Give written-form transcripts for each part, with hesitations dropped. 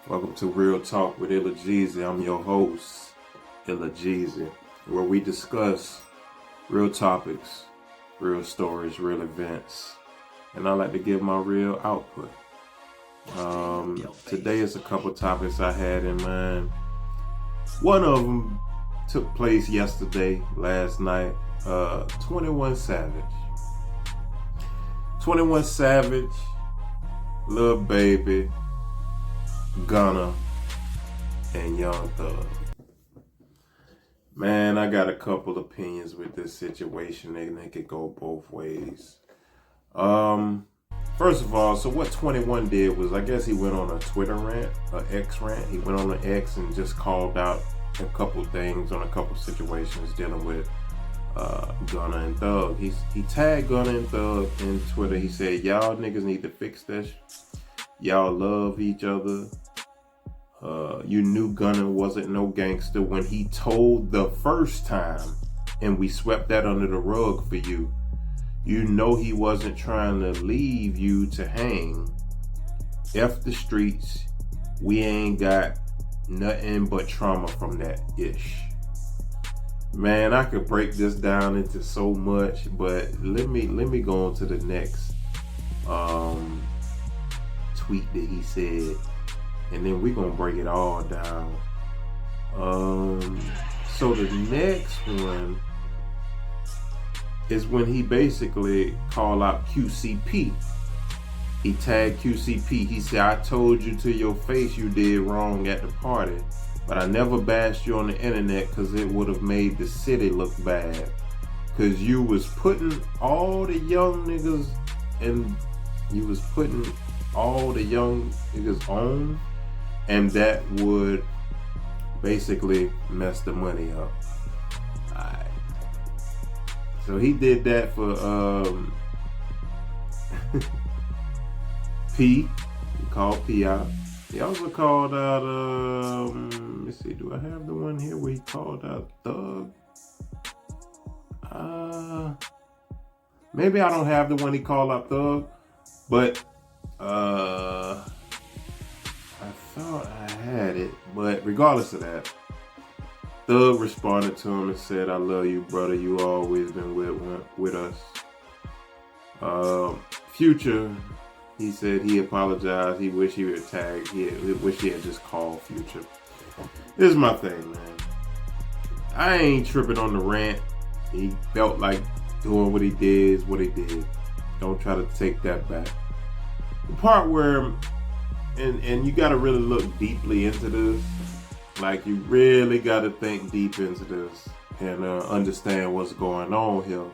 Welcome to Real Talk with Gezey. I'm your host, Gezey, where we discuss real topics, real stories, real events, and I like to give my real output. Today is a couple topics I had in mind. One of them took place last night. 21 Savage. 21 Savage, Lil Baby, Gunna, and Young Thug. Man, I got a couple opinions with this situation, and they could go both ways. First of all, so what 21 did was, I guess he went on a Twitter rant, an X rant. He went on an X and just called out a couple things on a couple situations dealing with Gunna and Thug. He tagged Gunna and Thug in Twitter. He said, y'all niggas need to fix this. Y'all love each other. You knew Gunna wasn't no gangster when he told the first time, and we swept that under the rug for you. You know he wasn't trying to leave you to hang. F the streets. We ain't got nothing but trauma from that ish. Man, I could break this down into so much, but let me go on to the next tweet that he said, and then we're gonna break it all down. So the next one is when he basically called out QCP. He tagged QCP. He said, I told you to your face you did wrong at the party, but I never bashed you on the internet because it would have made the city look bad. Because you was putting all the young niggas and you was putting all the young niggas on, and that would basically mess the money up. Alright. So he did that for P. He called P out. He also called out let's see, do I have the one here where he called out Thug? Maybe I don't have the one he called out Thug, but I thought I had it. But regardless of that, Thug responded to him and said, I love you, brother. You always been with us. Future, he said he apologized. He wished he would have tagged. He wished he had just called Future. This is my thing, man. I ain't tripping on the rant. He felt like doing what he did is what he did. Don't try to take that back. The part where, and you got to really look deeply into this. Like, you really got to think deep into this and understand what's going on here.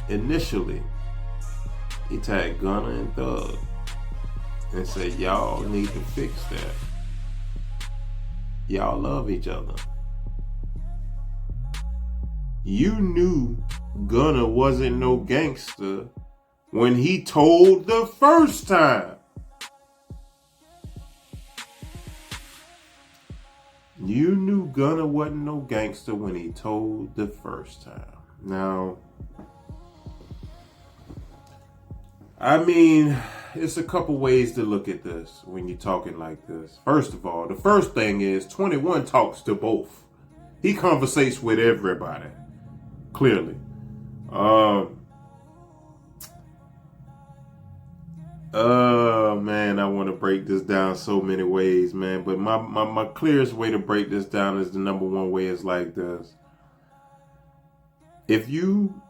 Initially, he tagged Gunna and Thug and said, y'all need to fix that. Y'all love each other. You knew Gunna wasn't no gangster when he told the first time. You knew Gunna wasn't no gangster when he told the first time. Now, I mean, it's a couple ways to look at this when you're talking like this. First of all, the first thing is 21 talks to both. He conversates with everybody, clearly. Man, I want to break this down so many ways, man. But my clearest way to break this down is the number one way is like this. If you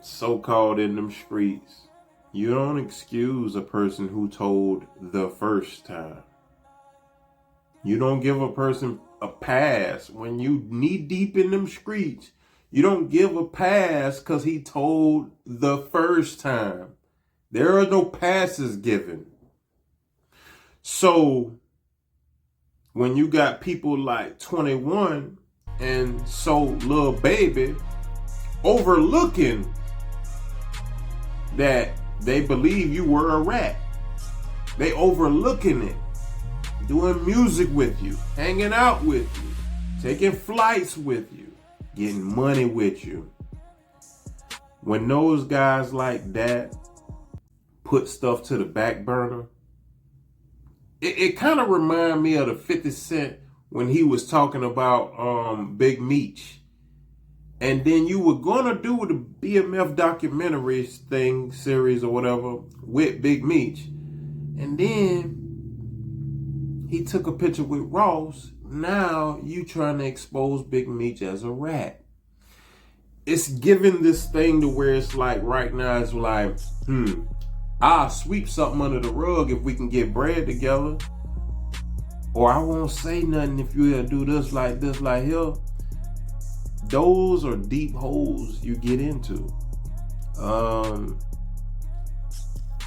so-called in them streets, you don't excuse a person who told the first time. You don't give a person a pass when you knee deep in them streets. You don't give a pass because he told the first time. There are no passes given. So when you got people like 21 and so Lil Baby overlooking that they believe you were a rat. They overlooking it. Doing music with you, hanging out with you, taking flights with you, getting money with you. When those guys like that put stuff to the back burner, it kind of remind me of the 50 Cent when he was talking about Big Meech. And then you were gonna do the BMF documentaries thing, series or whatever, with Big Meech. And then he took a picture with Ross. Now you trying to expose Big Meech as a rat. It's giving this thing to where it's like right now it's like, I'll sweep something under the rug if we can get bread together. Or I won't say nothing if you do this, like here. Those are deep holes you get into.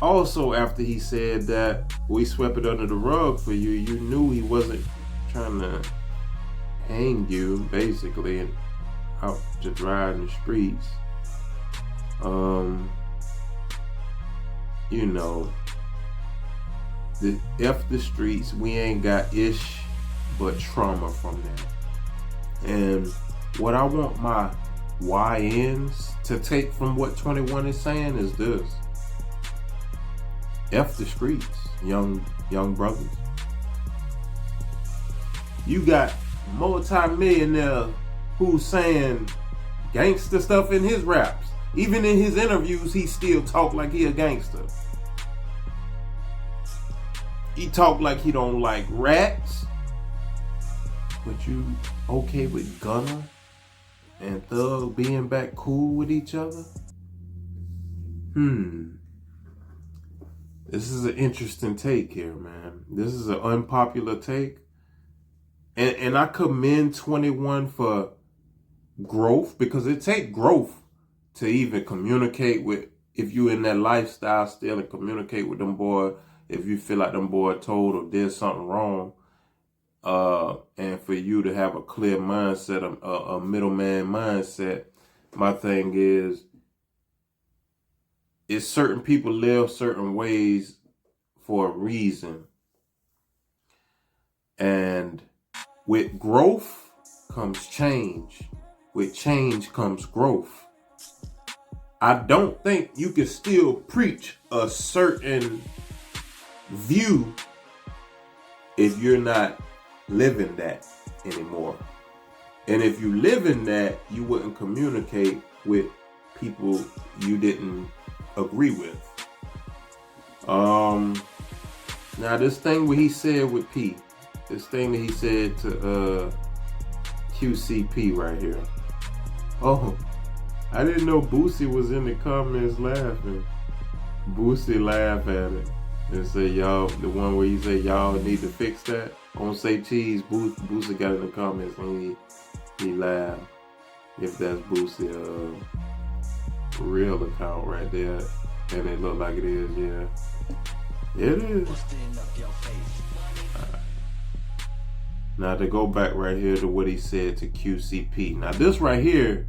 Also, after he said that we swept it under the rug for you, you knew he wasn't trying to hang you, basically, and out to dry in the streets. You know, the streets, we ain't got ish but trauma from that. And what I want my YNs to take from what 21 is saying is this. F the streets, young brothers. You got multi-millionaire who's saying gangster stuff in his raps. Even in his interviews, he still talk like he a gangster. He talk like he don't like rats. But you okay with Gunna and Thug being back cool with each other? This is an interesting take here, man. This is an unpopular take. And I commend 21 for growth, because it takes growth to even communicate with, if you in that lifestyle still, and communicate with them boy, if you feel like them boy told or did something wrong. And for you to have a clear mindset, a middleman mindset. My thing is certain people live certain ways for a reason. And with growth comes change. With change comes growth. I don't think you can still preach a certain view if you're not living that anymore. And if you live in that, you wouldn't communicate with people you didn't agree with. Now this thing what he said with P, this thing that he said to QCP right here. Oh, I didn't know Boosie was in the comments laughing. Boosie laughed at it and say, y'all, the one where he said y'all need to fix that. On Say Cheese, Boosie got in the comments and he laughed. If that's Boosie real account right there, and it look like it is, yeah. It is. Now to go back right here to what he said to QCP. Now this right here,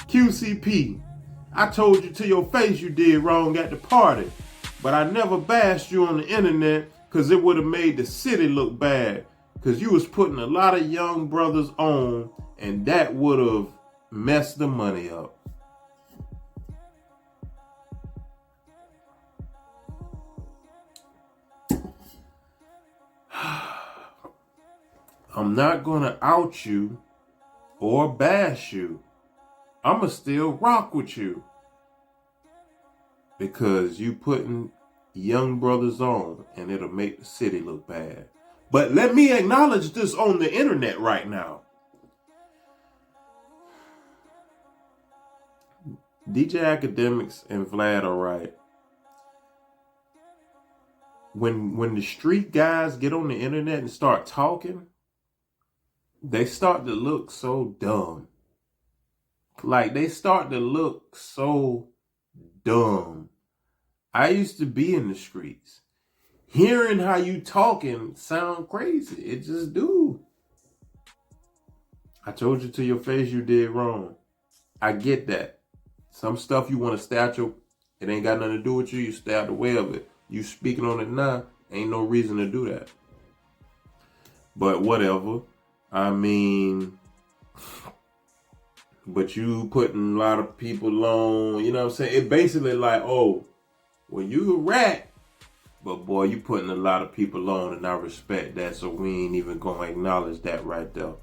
QCP, I told you to your face you did wrong at the party, but I never bashed you on the internet because it would have made the city look bad, because you was putting a lot of young brothers on, and that would have messed the money up. I'm not gonna out you or bash you. I'ma still rock with you because you putting young brothers on, and it'll make the city look bad. But let me acknowledge this on the internet right now. DJ Academics and Vlad are right. When the street guys get on the internet and start talking, they start to look so dumb. Like, they start to look so dumb. I used to be in the streets. Hearing how you talking sound crazy. It just do. I told you to your face you did wrong. I get that. Some stuff you want to stay out it ain't got nothing to do with you. You stay out the way of it. You speaking on it now, ain't no reason to do that. But whatever. I mean, but you putting a lot of people on, you know what I'm saying? It basically like, oh, Well, you a rat, but boy, you putting a lot of people on, and I respect that, so we ain't even gonna acknowledge that right there.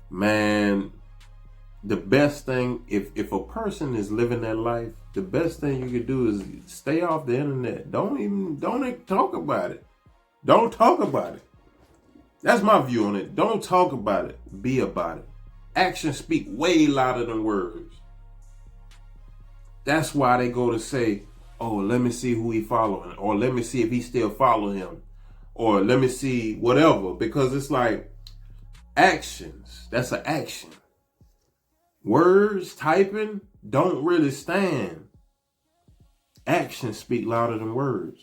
Man, the best thing, if a person is living their life, the best thing you could do is stay off the internet. Don't talk about it. Don't talk about it. That's my view on it. Don't talk about it. Be about it. Actions speak way louder than words. That's why they go to say, oh, let me see who he following, or let me see if he still follow him, or let me see whatever, because it's like actions. That's an action. Words, typing, don't really stand. Actions speak louder than words.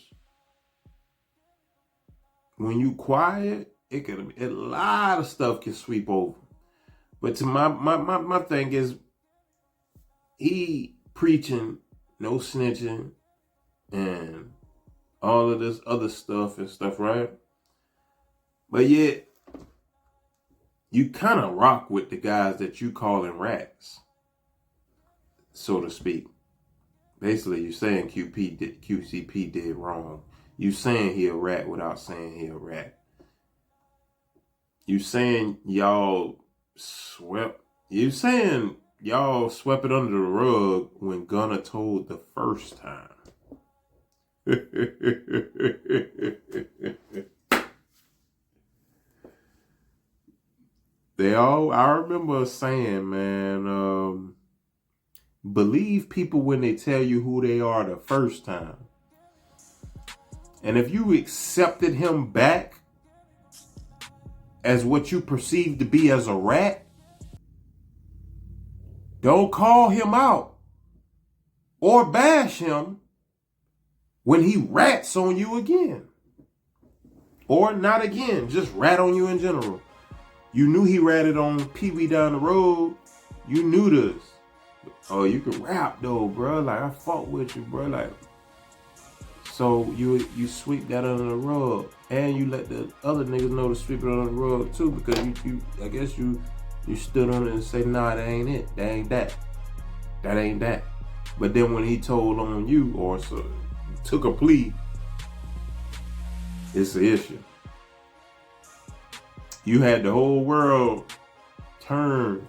When you quiet, a lot of stuff can sweep over. But to my thing is, he preaching no snitching and all of this other stuff and stuff, right? But yet, you kind of rock with the guys that you calling rats, so to speak. Basically, you're saying QCP did wrong. You saying he a rat without saying he a rat. You saying y'all swept it under the rug when Gunna told the first time. I remember saying, man, believe people when they tell you who they are the first time. And if you accepted him back as what you perceive to be as a rat, don't call him out or bash him when he rats on you again. Or not again, just rat on you in general. You knew he ratted on Pee Wee down the road. You knew this. Oh, you can rap though, bro. Like, I fought with you, bro. Like, so you sweep that under the rug, and you let the other niggas know to sweep it under the rug too, because you I guess you stood on it and say, nah, that ain't it. That ain't that. That ain't that. But then when he told on you or so, took a plea, it's an issue. You had the whole world turn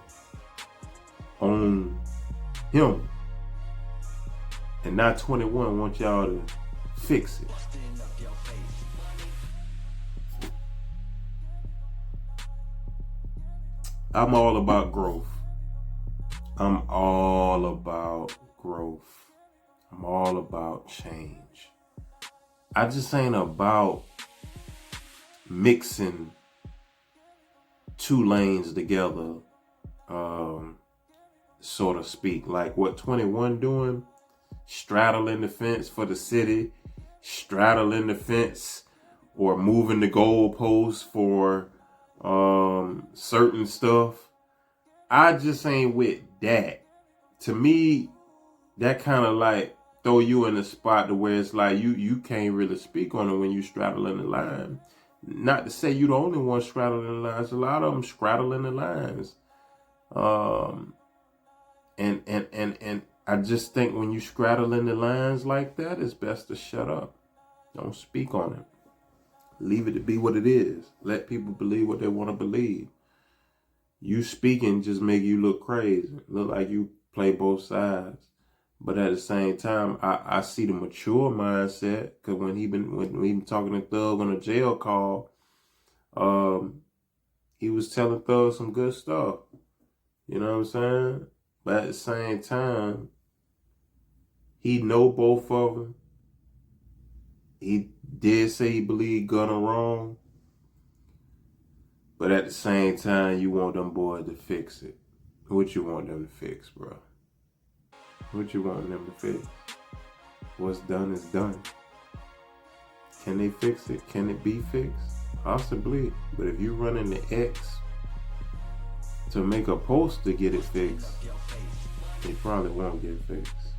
on him. And now 21 want y'all to fix it. I'm all about growth. I'm all about growth. I'm all about change. I just ain't about mixing two lanes together, so to speak. Like what 21 doing, straddling the fence for the city, straddling the fence or moving the goalposts for certain stuff. I just ain't with that. To me, that kind of like throw you in a spot to where it's like you can't really speak on it when you straddling the line. Not to say you the only one straddling the lines. A lot of them straddling the lines. And I just think when you straddling the lines like that, it's best to shut up. Don't speak on it. Leave it to be what it is. Let people believe what they want to believe. You speaking just make you look crazy. Look like you play both sides. But at the same time, I see the mature mindset, because when he been talking to Thug on a jail call, he was telling Thug some good stuff. You know what I'm saying? But at the same time, he know both of them. He did say he believed Gunna wrong. But at the same time, you want them boys to fix it. What you want them to fix, bro? What you want them to fix? What's done is done. Can they fix it? Can it be fixed? Possibly. But if you run into X to make a post to get it fixed, it probably won't get fixed.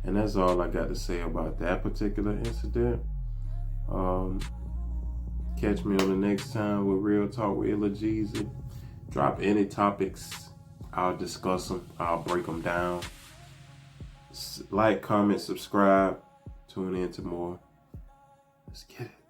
And that's all I got to say about that particular incident. Catch me on the next time with Real Talk with Gezey. Drop any topics I'll discuss them. I'll break them down. Like, comment, subscribe. Tune in to more. Let's get it.